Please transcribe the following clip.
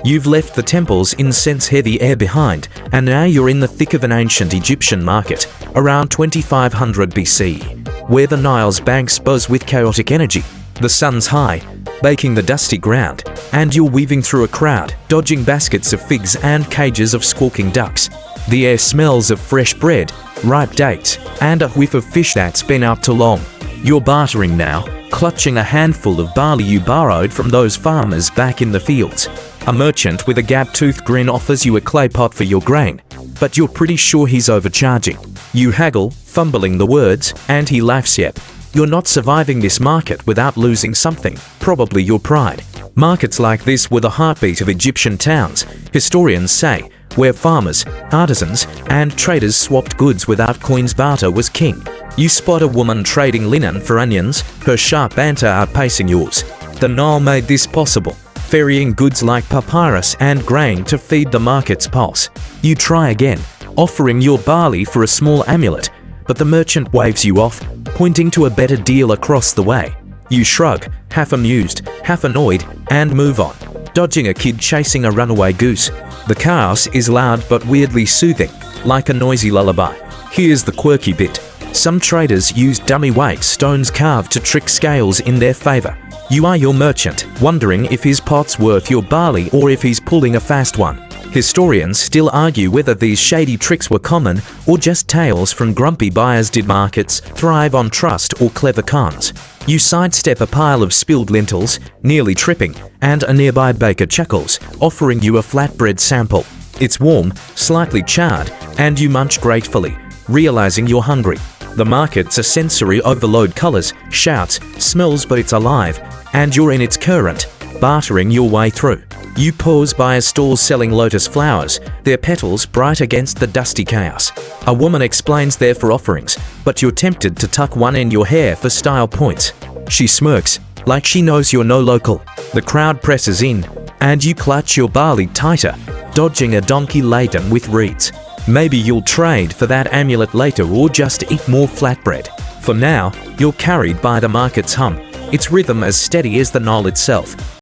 You've left the temple's incense-heavy air behind, and now you're in the thick of an ancient Egyptian market, around 2500 BCE, where the Nile's banks buzz with chaotic energy. The sun's high, baking the dusty ground, and you're weaving through a crowd, dodging baskets of figs and cages of squawking ducks. The air smells of fresh bread, ripe dates, and a whiff of fish that's been out too long. You're bartering now, clutching a handful of barley you borrowed from those farmers back in the fields. A merchant with a gap-toothed grin offers you a clay pot for your grain, but you're pretty sure he's overcharging. You haggle, fumbling the words, and he laughs. Yep, you're not surviving this market without losing something, probably your pride. Markets like this were the heartbeat of Egyptian towns, historians say, where farmers, artisans, and traders swapped goods without coins. Barter was king. You spot a woman trading linen for onions, her sharp banter outpacing yours. The Nile made this possible, ferrying goods like papyrus and grain to feed the market's pulse. You try again, offering your barley for a small amulet, but the merchant waves you off, pointing to a better deal across the way. You shrug, half amused, half annoyed, and move on, dodging a kid chasing a runaway goose. The chaos is loud but weirdly soothing, like a noisy lullaby. Here's the quirky bit. Some traders use dummy weight stones carved to trick scales in their favor. You are your merchant, wondering if his pot's worth your barley or if he's pulling a fast one. Historians still argue whether these shady tricks were common or just tales from grumpy buyers. Did markets thrive on trust or clever cons? You sidestep a pile of spilled lentils, nearly tripping, and a nearby baker chuckles, offering you a flatbread sample. It's warm, slightly charred, and you munch gratefully, realizing you're hungry. The market's a sensory overload: colors, shouts, smells, but it's alive, and you're in its current, bartering your way through. You pause by a stall selling lotus flowers, their petals bright against the dusty chaos. A woman explains they're for offerings, but you're tempted to tuck one in your hair for style points. She smirks, like she knows you're no local. The crowd presses in, and you clutch your barley tighter, dodging a donkey laden with reeds. Maybe you'll trade for that amulet later or just eat more flatbread. For now, you're carried by the market's hum, its rhythm as steady as the Nile itself.